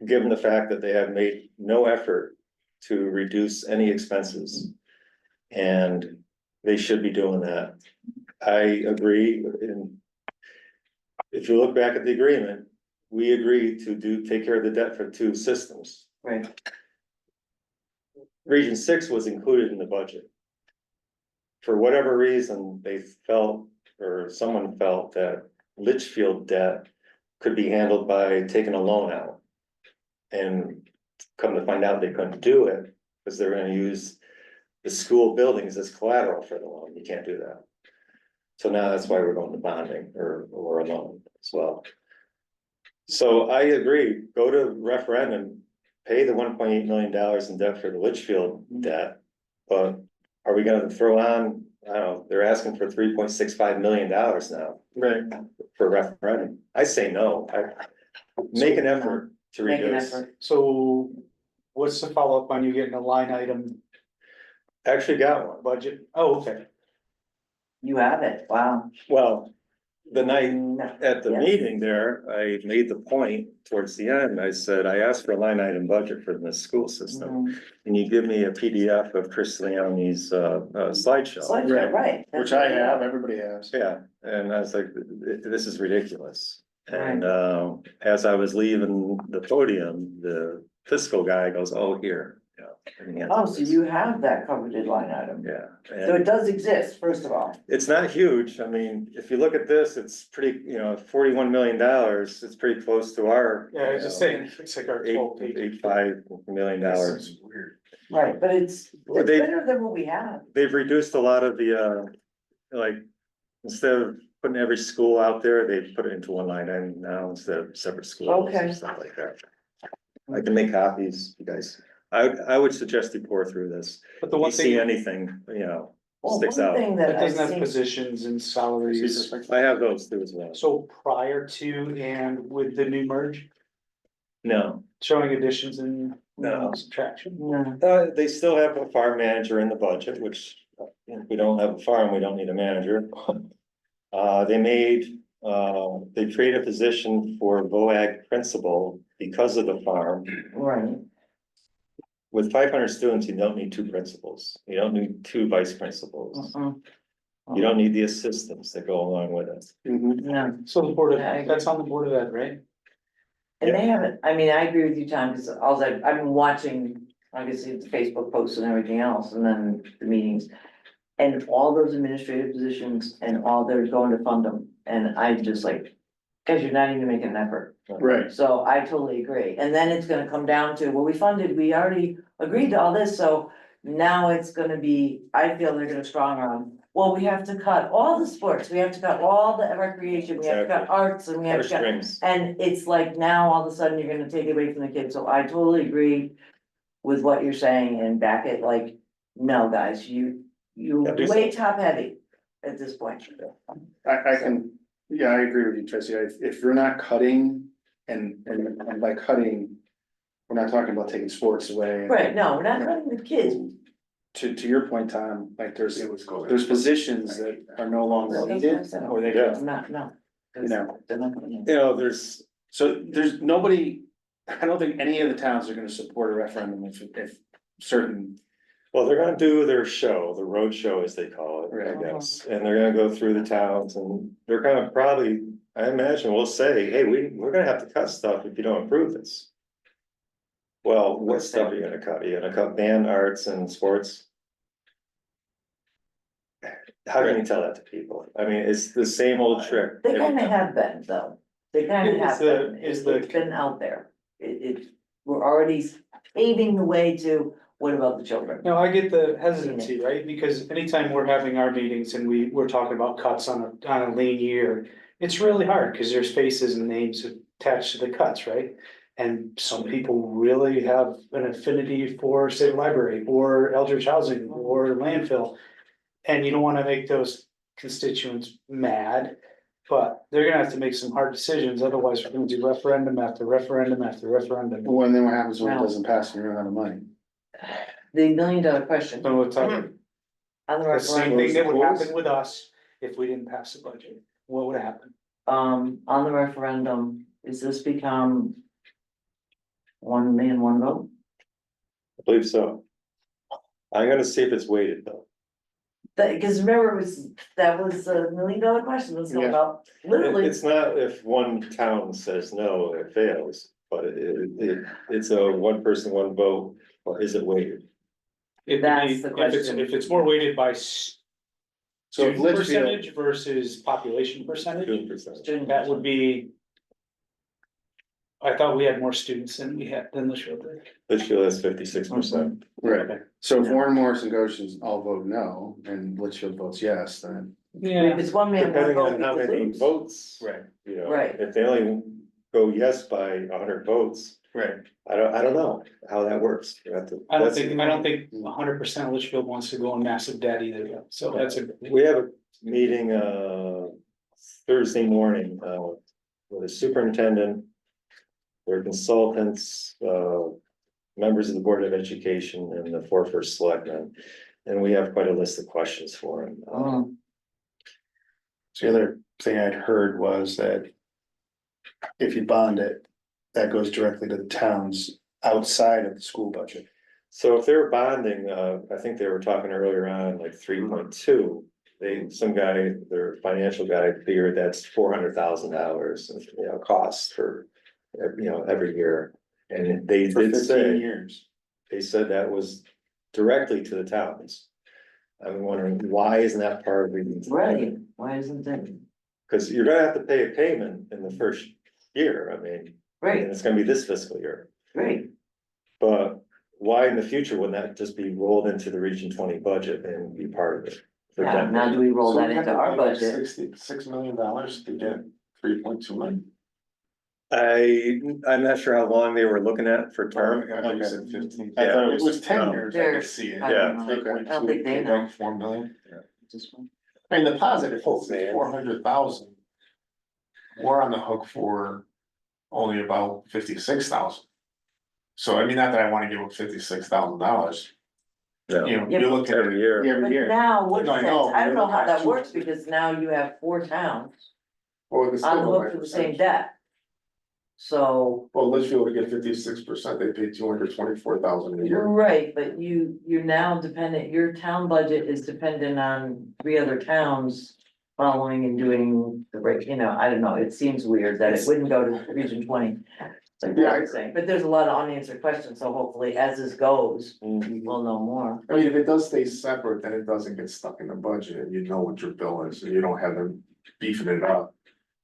Given the fact that they have made no effort to reduce any expenses. And they should be doing that. I agree, and if you look back at the agreement, we agreed to take care of the debt for 2 systems. Right. Region 6 was included in the budget. For whatever reason, they felt, or someone felt that Litchfield debt could be handled by taking a loan out. And come to find out they couldn't do it, because they're gonna use the school buildings as collateral for the loan. You can't do that. So now that's why we're going to bonding or a loan as well. So I agree, go to referendum, pay the $1.8 million in debt for the Litchfield debt. But are we gonna throw on, I don't know, they're asking for $3.65 million now Right. for referendum. I say no, make an effort to Make an reduce. effort. So what's the follow-up on you getting a line item Actually got one. budget? Oh, okay. You have it, wow. Well, the night No. at the Yes. meeting there, I made the point towards the end, I said, I asked for a line item budget for the school system. Mhm. Can you give me a PDF of Chris Leone's slideshow? Slideshow, right. Which I have, everybody has. Yeah, and I was like, this is ridiculous. And Right. as I was leaving the podium, the fiscal guy goes, oh, here. Oh, so you have that covered line item. Yeah. So it does exist, first of all. It's not huge. I mean, if you look at this, it's pretty, $41 million. It's pretty close to our. Yeah, I was just saying, it's like our 12 page. $8.5 million. Weird. Right, but it's Well, they- better than what we have. They've reduced a lot of the, like, instead of putting every school out there, they put it into one line item now instead of separate schools Okay. and stuff like that. I can make copies, you guys. I would suggest you pour through this. But the If you one see thing, anything, Well, sticks one out. thing that that I've doesn't have seen, positions and salaries. I have those too as well. So prior to and with the new merge, No, showing additions and No. subtraction. no, they still have a farm manager in the budget, which if we don't have a farm, we don't need a manager. They created a position for VOAG principal because of the farm. right, With 500 students, you don't need two principals. You don't need two vice principals. You don't need the assistants that go along with it. no. So the board of, Yeah, I agree. that's on the board of ed, right? And they haven't, I mean, I agree with you, Tom, because I've been watching, obviously, the Facebook posts and everything else, and then the meetings. And all those administrative positions and all they're going to fund them, and I just like, guys, you're not even making an effort. Right, So I totally agree, and then it's gonna come down to, well, we already agreed to all this, so now it's gonna be, I feel they're gonna strong arm. Well, we have to cut all the sports, we have to cut all the recreation, we have to cut Exactly. arts, and we have to cut. Strings. And it's like now all of a sudden you're gonna take it away from the kids, so I totally agree with what you're saying and back it like, no, guys, you're Yeah, do way top heavy at this point. I can, yeah, I agree with you, Tracy, if you're not cutting, and by cutting, we're not talking about taking sports away. Right, no, we're not cutting the kids. To your point, Tom, like there's positions that are no longer needed, or they, Yeah. I'm not, no. you know, They're not gonna- There's, so there's nobody, I don't think any of the towns are gonna support a referendum if certain. well, they're gonna do their show, the road show as they call it, I Right. guess. And they're gonna go through the towns and they're gonna probably, I imagine, will say, hey, we're gonna have to cut stuff if you don't approve this. Well, what stuff are you gonna cut? You're gonna cut band, arts and sports? How can you tell that to people? I mean, it's the same old trick. They every kinda time. have been, though. They kinda Is have the- been. is It's been out there. We're already paving the way to, what about the children? No, I get the hesitancy, right? Because anytime we're having our meetings and we're talking about cuts on a lean year, it's really hard because there's faces and names attached to the cuts, right? And some people really have an affinity for, say, library or Eldridge Housing or landfill. And you don't wanna make those constituents mad, but they're gonna have to make some hard decisions, otherwise we're gonna do referendum after referendum after referendum. Well, and then what happens when it Well- doesn't pass and you run out of money? The $1 million question, So it's like, on the the same referendum, thing that would happen with us if we didn't pass the budget, what would happen? on the referendum, is this become 1 man, 1 vote? I believe so. I'm gonna see if it's weighted though. Cause remember, that was a $1 million question, let's talk Yeah. about, literally, It's not if one town says no, it fails, but it's a one person, one vote, or is it weighted? That's the question. If it's more weighted by So if student Litchfield, percentage versus population percentage, 2%. student that would be. I thought we had more students than Litchfield did. Litchfield has 56%. right, so if Warren Morrison Goshen's all vote no, and Litchfield votes yes, then. if it's 1 man, 1 Depending vote, on how we could many lose. votes. Right. Right. If they only go yes by 100 votes, Right. I don't know how that works. You have to- I don't that's- think 100% of Litchfield wants to go in massive debt either, so that's a. We have a meeting, Thursday morning, with a superintendent. Their consultants, members of the Board of Education and the 4 first selectmen. And we have quite a list of questions for him. Mm. So the other thing I'd heard was that if you bond it, that goes directly to the towns outside of the school budget. So if they're bonding, I think they were talking earlier on, like 3.2. Some guy, their financial guy figured that's $400,000, costs for, every year. And they For did 15 say years. they said that was directly to the towns. I'm wondering, why isn't that part of the? Right, why isn't that, Cause you're gonna have to pay a payment in the first year, I mean, and great, it's gonna be this fiscal year. great, But why in the future wouldn't that just be rolled into the Region 20 budget and be part of it? For yeah, that- now do we roll So that we have into to our pay like budget? $66 million to get 3.2 million. I'm not sure how long they were looking at for term. I thought you said 15. I thought It was 10 no. years, I They're- could see it. I Yeah. don't know. I don't think they know. 4 million. I mean, the positive Oh, is man. 400,000. We're on the hook for only about 56,000. So I mean, not that I wanna give up $56,000, No, you know, Yeah, you're looking at. every year. Every But year. now, what No, I sense, know, I don't know how that but- works, because now you have 4 towns Well, it's on the still hook like for the same debt. So, Well, Litchfield would get 56%, they pay 224,000 a year. right, but you're now dependent, your town budget is dependent on 3 other towns following and doing the break, you know, I don't know, it seems weird that it wouldn't go to Region 20. Like Yeah, I you're saying, but there's a lot of unanswered questions, so hopefully as this goes, Mhm. we'll know more. I mean, if it does stay separate, then it doesn't get stuck in the budget and you know what your bill is, and you don't have them beefing it up.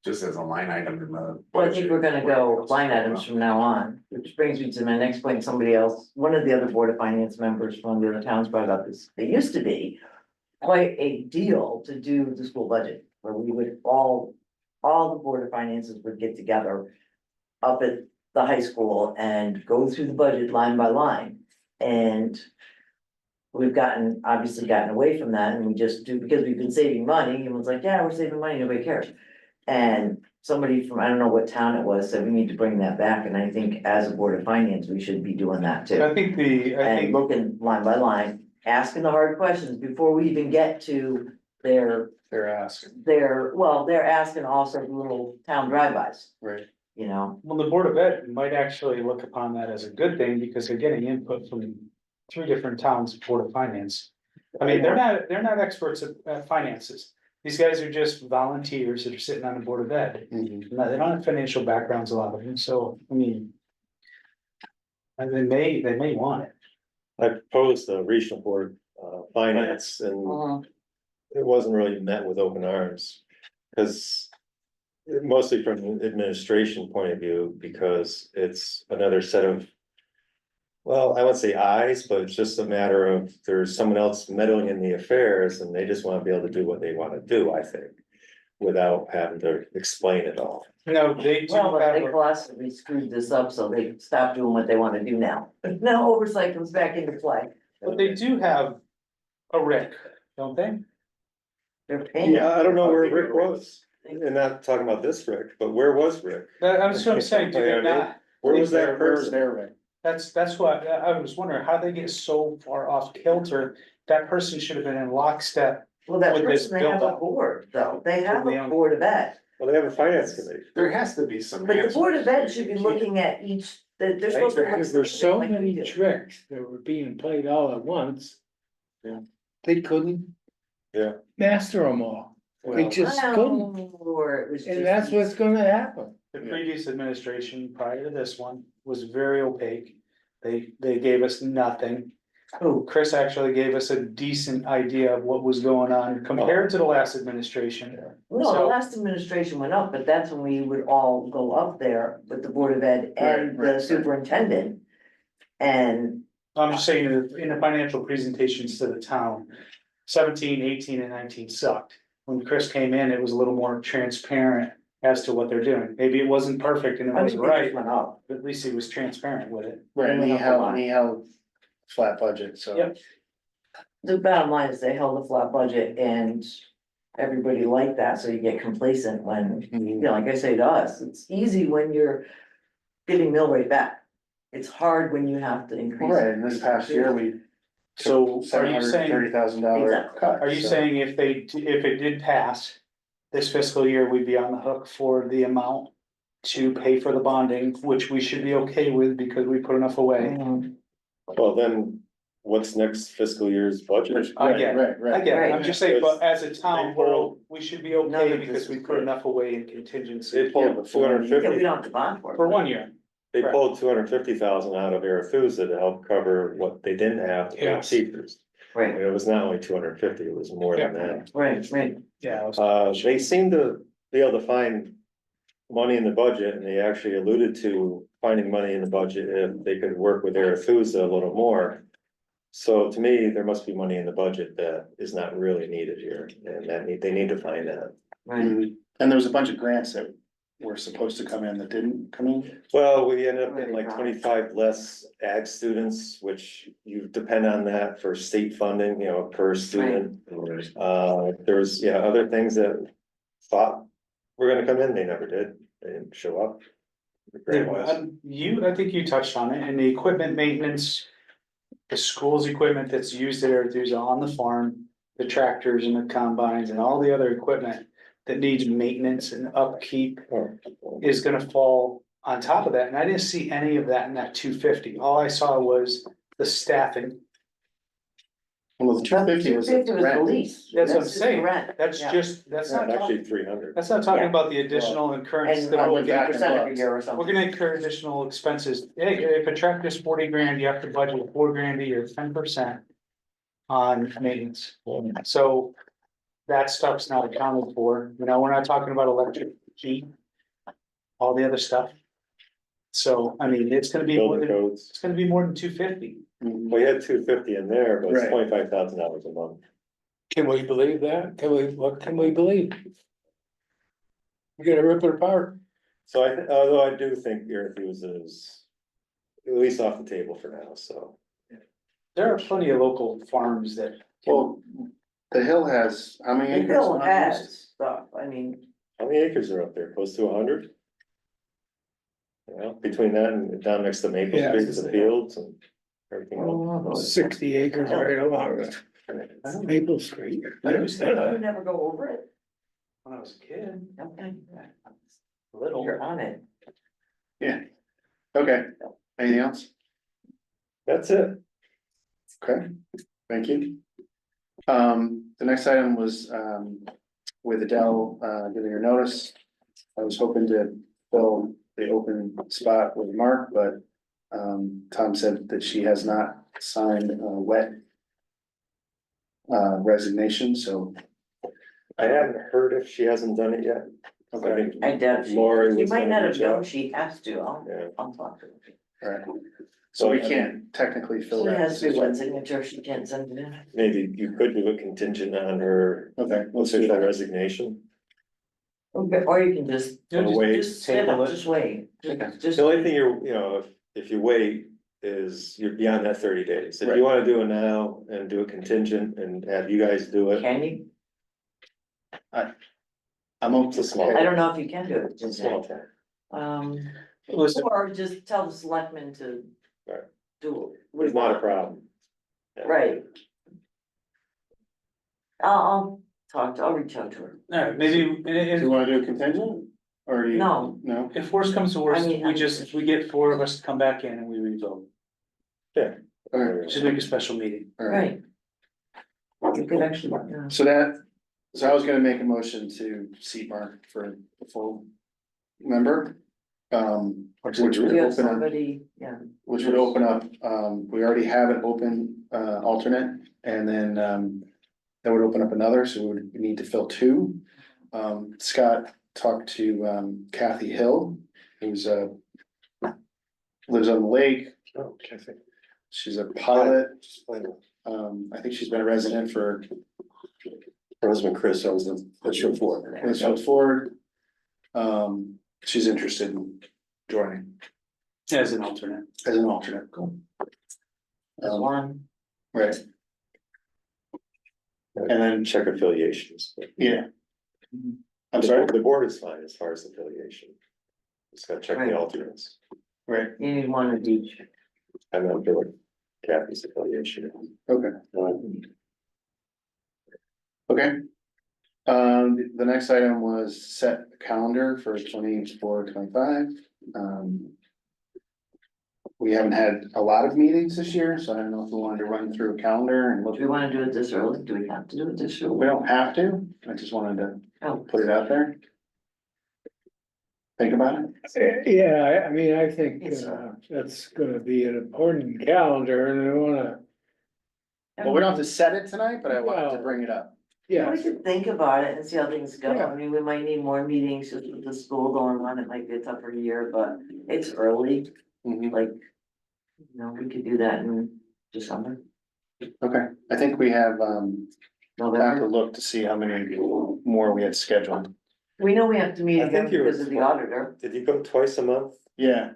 Just as a line item in the. Well, I think we're gonna go budget. line items from now on, which brings me to my next point, somebody else, one of the other Board of Finance members from the other towns brought up this, it used to be. Quite a deal to do the school budget, where we would all the Board of Finances would get together. Up at the high school and go through the budget line by line, and. We've obviously gotten away from that, and we just do, because we've been saving money, everyone's like, yeah, we're saving money, nobody cares. And somebody from, I don't know what town it was, said we need to bring that back, and I think as a Board of Finance, we should be doing that too. I think And looking line by line, asking the hard questions before we even get to their, They're asking, they're asking also little town drive-bys, right? you know? well, the Board of Ed might actually look upon that as a good thing, because they're getting input from 3 different towns' Board of Finance. I mean, they're not experts at finances. These guys are just volunteers that are sitting on the Board of Ed. Mhm. No, they don't have financial backgrounds, a lot of them, so, I mean. And they may want it. I proposed the regional board, finance, and it wasn't really met with open arms. Cause mostly from an administration point of view, because it's another set of. Well, I wouldn't say eyes, but it's just a matter of there's someone else meddling in the affairs and they just wanna be able to do what they wanna do, I think. Without having to explain it all. No, they do Well, but have, they possibly screwed this up, so they stopped doing what they wanna do now. Now oversight comes back into play. but they do have a Rick, don't they? They're paying. Yeah, I don't know where Rick was, and not talking about this Rick, but where was Rick? That's what I'm saying, do they not? Where was that Where's person? their rate? That's what, I was wondering how they get so far off kilter. That person should have been in lockstep. Well, that With this person, they have a buildup. board, though, they have They a own- Board of Ed, Well, they have a finance committee. There has to be some. but the Board of Ed answers. should be looking at each, they're supposed to. look at Because there's so like we many do. tricks that were being played all at once. Yeah. They couldn't. Yeah. Master them all, they Well, just couldn't, Or it was just. and that's what's gonna happen. The previous administration prior to this one was very opaque. They gave us nothing. Oh, Chris actually gave us a decent idea of what was going on compared to the last administration. No, the So- last administration went up, but that's when we would all go up there with the Board of Ed and Right, the superintendent. And, I'm just saying, in the financial presentations to the town, 17, 18, and 19 sucked. When Chris came in, it was a little more transparent as to what they're doing. Maybe it wasn't perfect and it I mean, wasn't it right, just went up. but at least he was transparent with it. Right, and Went up a lot. he held flat budget, so. Yep. The bottom line is they held a flat budget and everybody liked that, so you get complacent when, you know, like I say to us, it's easy when you're getting mill rate back. It's hard when you have to increase. Right, and this past year, we. So are you saying, $730,000 Exactly. cut. are you so- saying if it did pass this fiscal year, we'd be on the hook for the amount to pay for the bonding, which we should be okay with because we put enough away? Mhm. Well, then, what's next fiscal year's budget? I Right, get it. right, I right. get it, I'm just saying, but as a town, They pulled- we should be None okay of because this we is put good. enough away in They contingency pulled Yeah, we 250, don't have to bond for it. for 1 year. they Right. pulled 250,000 out of Arethusa to help cover what they didn't have to pay Yes. teachers. Right, And it was not only 250, it was more than that. right. Yeah. I was- They seem to be able to find money in the budget, and they actually alluded to finding money in the budget if they could work with Arethusa a little more. So to me, there must be money in the budget that is not really needed here, and they need to find that. Right, And there was a bunch of grants that were supposed to come in that didn't come in. Well, we ended up getting like 25 less ag students, which you depend on that for state funding, you know, per student. There's, yeah, other things that thought were gonna come in, they never did, they didn't show up. I think you touched on it, and the equipment maintenance. The school's equipment that's used at Arethusa on the farm, the tractors and the combines and all the other equipment. That needs maintenance and upkeep is gonna fall on top of that, and I didn't see any of that in that 250. All I saw was the staffing. Well, the two fifty was the 250 was the rent. lease. That's what I'm just the saying. rent, That's yeah. just, that's not Actually, talking, 300. that's not talking Yeah. about the additional incurrence. And that I we're went gonna- back 50% every and year or We're something. gonna incur additional expenses. Hey, if a tractor's 40 grand, you have to budget 4 grand a year, 10%. On maintenance. So. That stuff's not accounted for, you know, we're not talking about electric heat. All the other stuff. So, I mean, it's gonna be more Building than, codes, it's gonna be more than 250. Mhm. we had 250 in there, but it's Right. $25,000 a month. Can we believe that? What can we believe? We're gonna rip it apart. So although I do think Arethusa is at least off the table for now, so. There are plenty of local farms that. Well, the hill has, how many The acres? bill on it? has stuff, I mean, How many acres are up there? Close to 100? Well, between that and down next to Maple Yeah. Street, the fields and everything else. 60 acres right along Maple Street. you never go over it, When I was a kid, okay, little. you're on it. Yeah. Okay, anything else? That's it. Okay, thank you. The next item was, with Adele, giving her notice. I was hoping to fill the open spot with Mark, but, Tom said that she has not signed a wet resignation, so. I haven't heard if she hasn't done it yet. Okay, I think I doubt she, Lori she was might gonna not have reach out. known she has to, Yeah. I'll talk to her. all right. So we can't technically fill She that. has to be one position. signature, she can't send it in. Maybe you could do a contingent on her Okay, let's do official that. resignation. Okay, or you can just, Wait. just sit table up, it. just wait, Okay. just. The only thing you know, if you wait, is you're beyond that 30 days. If Right. you wanna do it now and do a contingent and have you guys do it, Can you, I'm open It's a small- I don't know if you can do it, it's a just, small town. Listen, or just tell the selectmen to. Right. Do it. It's not a problem. Yeah. Right. I'll reach out to her. alright, maybe, Do you wanna do a contingent? Or do you? No. No? if worst comes to worst, I mean, we get 4 of us to come back in and we revote. Okay, Just make a special meeting. all right. Right. You could actually, So I was gonna make a motion to seat Mark for the full member. Which would you have open up, somebody, yeah, which would open up, we already have an open, alternate, and then, that would open up another, so we would need to fill 2. Scott talked to, Kathy Hill, who's, lives on the lake, Oh, Kathy. she's a pilot, Just find it. I think she's been a resident for, Her husband Chris owns the show for. Mansfield Ford. She's interested in joining As an alternate. as an alternate. there's one. Right, and then, Check affiliations. yeah. I'm sorry, The board is fine as far as affiliation. Just gotta check Right. the alternates. right, You need one of each. I'm not sure what Kathy's affiliation. okay. Okay. The next item was set a calendar for 24-25. We haven't had a lot of meetings this year, so I don't know if we wanted to run through a calendar and look. Do we wanna do it this early? Do we have to do it this We early? don't have to, I just wanted to Oh, put it out there. think about it? Yeah, I mean, I think, that's gonna be an important calendar and I wanna, Well, we don't have to set it tonight, but I wanted to bring it up. yeah. We could think about it and see how things go. Yeah. I mean, we might need more meetings just with the school going on. It might be a tougher year, but it's early, like. We could do that in December, Okay, I think we have, have to November. look to see how many more we had scheduled. We know we have to meet I again think you were- because of the auditor. Did you go twice a month? Yeah,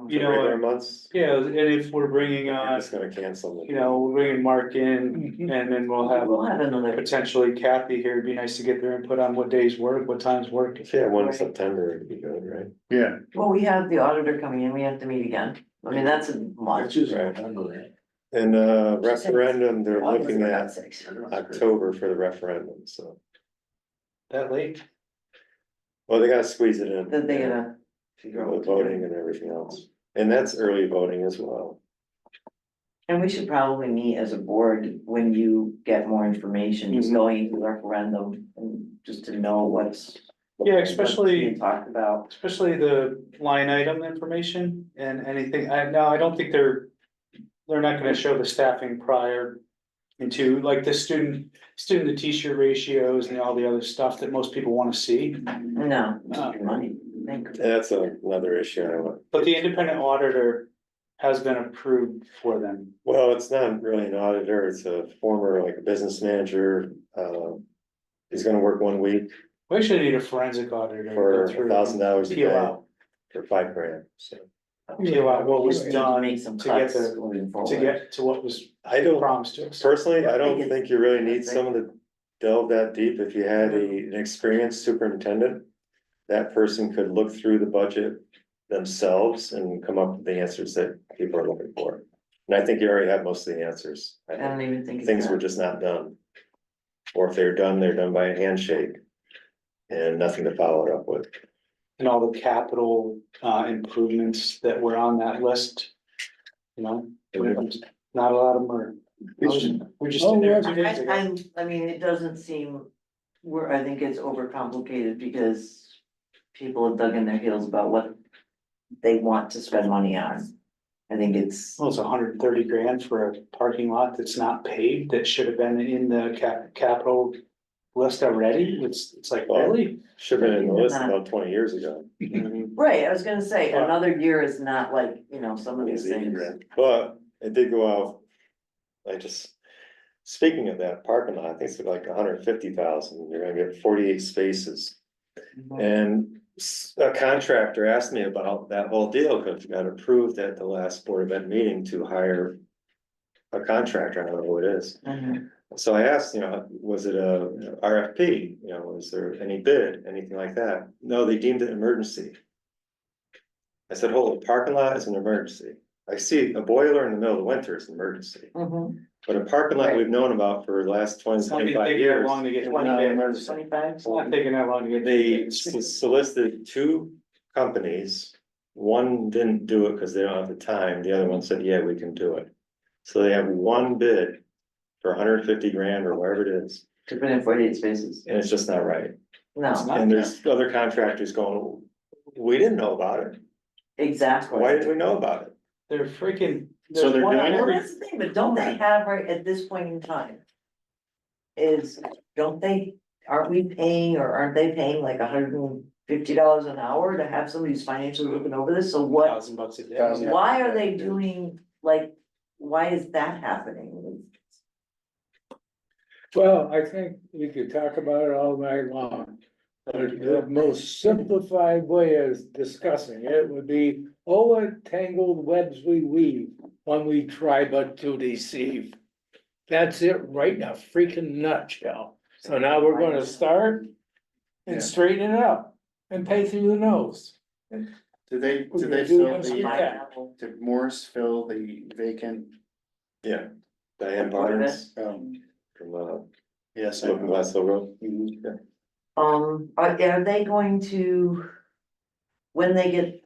You for know, regular months? Yeah, and if we're bringing You're on, just gonna cancel them. we're bringing Mark in and then we'll have We'll have another, potentially Kathy here. It'd be nice to get their input on what days work, what times work. If you had one in September, it'd be good, right? yeah. well, we have the auditor coming in, we have to meet again. I mean, that's a month. And referendum, they're looking at October for the referendum, so, That late? well, they gotta squeeze it in. That they gotta. The voting and everything else, and that's early voting as well. And we should probably meet as a board when you get more information, just going into the referendum and just to know what's. Yeah, what's especially- being talked about. Especially the line item information and anything. I don't think they're not gonna show the staffing prior into like the student to teacher ratios and all the other stuff that most people wanna see. No, money, thank you. That's another issue I want. But the independent auditor has been approved for them. Well, it's not really an auditor, it's a former like business manager, he's gonna work 1 week We actually need a forensic auditor. to for go through $1,000 a Peel day out, for $5,000, so. peel out what was We need to done make some to get cuts the, moving to forward. get to what was I don't, promised to us. personally, I I don't think think you really need someone to delve that deep, if you had an experienced superintendent. That person could look through the budget themselves and come up with the answers that people are looking for. And I think you already have most of the answers. I I think don't even think. it's things that. were just not done. Or if they're done by a handshake. And nothing to follow it up with. And all the capital improvements that were on that list. Not a lot of them are. We're just in there 2 days ago. I mean, it doesn't seem, I think it's overcomplicated because people have dug in their heels about what they want to spend money on. I think it's, Well, it's 130 grand for a parking lot that's not paved, that should have been in the capital list already. It's like, really? Should have been in the list about 20 years ago. right, I was gonna say, another year is not like, some of these It's 80 things. grand. But it did go out. Speaking of that parking lot, I think it's like 150,000, you're gonna get 48 spaces. And a contractor asked me about that whole deal, because we got approved at the last board event meeting to hire a contractor, I don't know who it is. Mhm. So I asked, was it a RFP, was there any bid, anything like that? No, they deemed it emergency. I said, hold, the parking lot is an emergency. I see a boiler in the middle of the winter is an emergency, Mhm. but a parking lot we've known about for the last 20, It's not 25 taking that years. long to get. It was not an emergency. 25? It's not taking that long to get. They solicited 2 companies. One didn't do it because they don't have the time. The other one said, yeah, we can do it. So they have 1 bid for 150 grand or whatever it is, To put in 48 spaces, and it's just not right. no, And there's other contractors going, we didn't know about it. exactly. Why didn't we know about it? They're freaking. So there's they're one doing on it? Well, every- that's the thing, but don't they have right at this point in time? Aren't we paying or aren't they paying like $150 an hour to have somebody who's financially looking over this? So what, $1,000 a day. $1,000. why are they doing, like, why is that happening? Well, I think we could talk about it all night long. But the most simplified way of discussing it would be, oh, what tangled webs we weave when we try but to deceive. That's it right in a freaking nutshell. So now we're gonna start Yeah. and straighten it up and pay through the nose. Did they Do fill that. did Morris fill the vacant? Yeah, Diane Barnes from Yes. Looking Glass Hill Road. Are they going to, when they get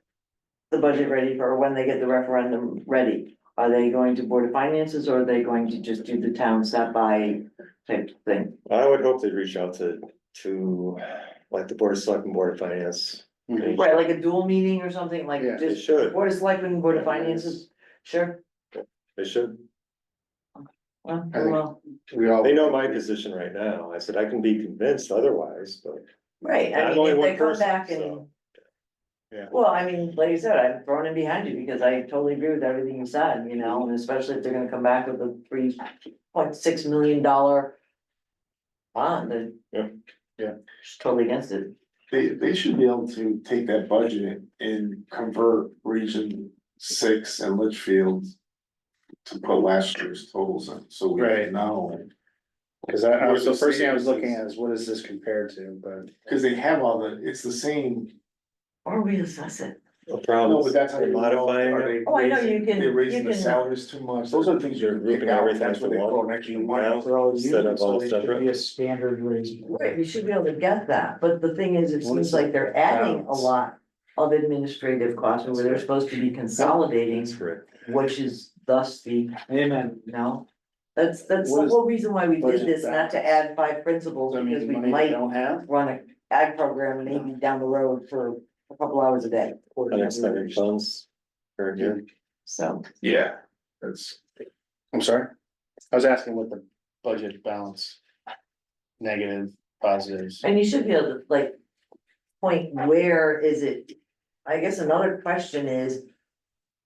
the budget ready or when they get the referendum ready, are they going to Board of Finances or are they going to just do the town stop by type thing? I would hope they'd reach out to like the Board of Selectmen, Board of Finance, Right, like a dual meeting or something, like Yeah. They just should, Board of Selectmen, Board of Finances, sure, they should. well, I think- well, We all. They know my position right now. I said I can be convinced otherwise, but right, I I'm mean, only if one they come person, back and. so. Yeah. Well, I mean, like you said, I'm throwing in behind you because I totally agree with everything you said, you know, and especially if they're gonna come back with a $3.6 million. Bond, then. Yeah. Yeah. Just totally against it. They should be able to take that budget and convert Region 6 and Litchfield to put last year's totals in, so we Right. know. Cause I was, the first thing I was looking at is what is this compared to, but. Cause they have all the, it's the same. Or reassess it. The problem No, is but that's how they're you know, modifying are it. they Oh, I know, raising- you can- They're raising you the can- salaries too much, those are the things you're Grouping grouping out, everything that's where they into throw one. an extra money. They're all Instead union, of so all they should separate. be a standard raise. Right, we should be able to get that, but the thing is, it What seems is like it? they're adding a Balance. lot of administrative costs where they're supposed to be consolidating, That's correct. which is thus the, Amen. you know. That's the What is whole reason why we did budget this, not to balance? add 5 principals, Does that because mean we money they might don't have? run an ag program maybe down the road for a couple hours a day. Unexpended funds per year. So, Yeah, that's. I'm sorry, I was asking what the budget balance. Negative, positives. and you should be able to like point where is it? I guess another question is,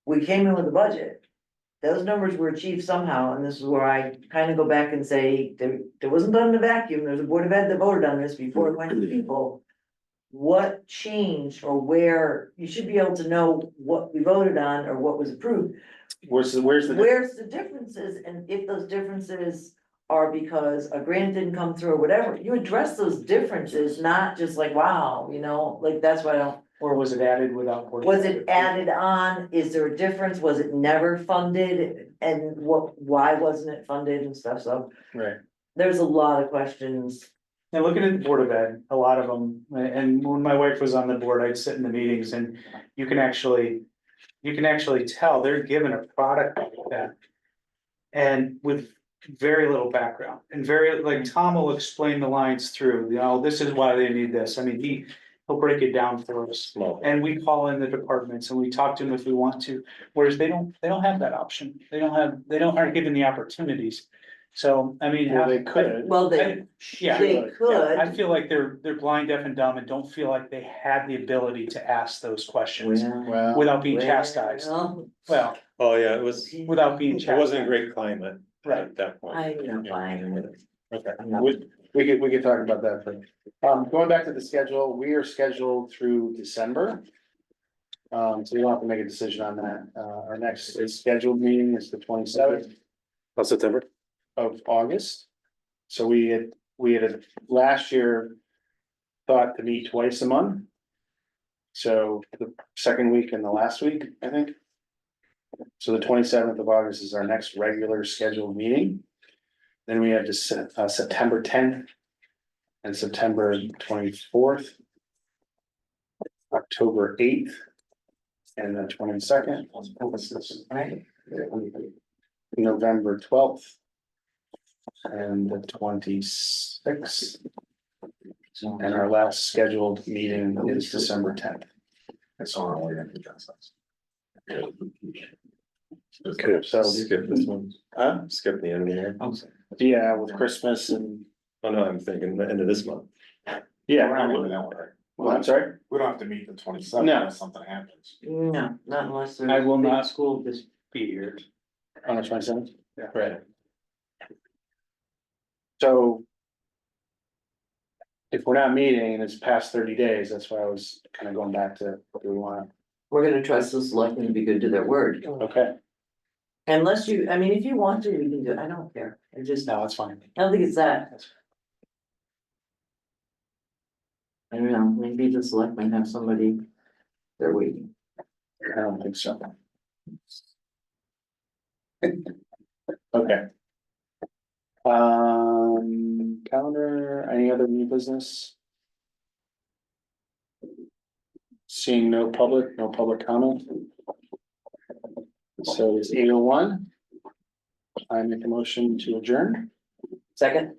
we came in with a budget. Those numbers were achieved somehow, and this is where I kind of go back and say, there wasn't done in a vacuum, there's a Board of Ed that voted on this before it went to people. What changed or where, you should be able to know what we voted on or what was approved. Where's the? Where's the differences, and if those differences are because a grant didn't come through or whatever, you address those differences, not just like, wow, you know, like, that's why I don't. Or was it added without? board Was it approval? added on? Is there a difference? Was it never funded? And why wasn't it funded and stuff? So Right. there's a lot of questions. And looking at the Board of Ed, a lot of them, and when my wife was on the board, I'd sit in the meetings and you can actually tell they're given a product like that. And with very little background and very, like, Tom will explain the lines through, you know, this is why they need this. I mean, he'll break it down for us. Small. And we call in the departments and we talk to them if we want to, whereas they don't have that option. Aren't given the opportunities. So, I mean. Well, they could. Well, they Yeah. they Yeah, could. I feel like they're blind, deaf and dumb and don't feel like they had the ability to ask those questions Well. without being chastised. Well, Well, Oh, yeah, it was, without being it wasn't a chastised. great climate Right. at that point. I'm not buying it. Okay, I'm not- we could talk about that thing. Going back to the schedule, we are scheduled through December. So we don't have to make a decision on that. Our next scheduled meeting is the 27th Oh, September? of August. So we had last year thought to meet twice a month. So the second week and the last week, I think. So the 27th of August is our next regular scheduled meeting. Then we have September 10th and September 24th. October 8th and the 22nd. November 12th. And the 26th. And our last scheduled meeting is December 10th. That's all I wanted to Okay, So- skip this one. Skip the end of the year. Yeah, with Christmas and, Oh, no, I'm thinking the end of this month. yeah, Well, I'm sorry, we don't have to meet the 27th No. unless something happens. No, not unless there's. I will big not School. just be here. on the 27th. Yeah. Right. So. If we're not meeting and it's past 30 days, that's why I was kind of going back to, do we want, We're gonna trust the selectmen to be good to their word. okay, Unless you, I mean, if you want to, you can do it. I don't care. I just, No, it's fine. I don't think it's that. I don't know, maybe the selectmen have somebody they're waiting. I don't think so. Okay. Calendar, any other new business? Seeing no public comment. So it's 8:01. I make a motion to adjourn. Second?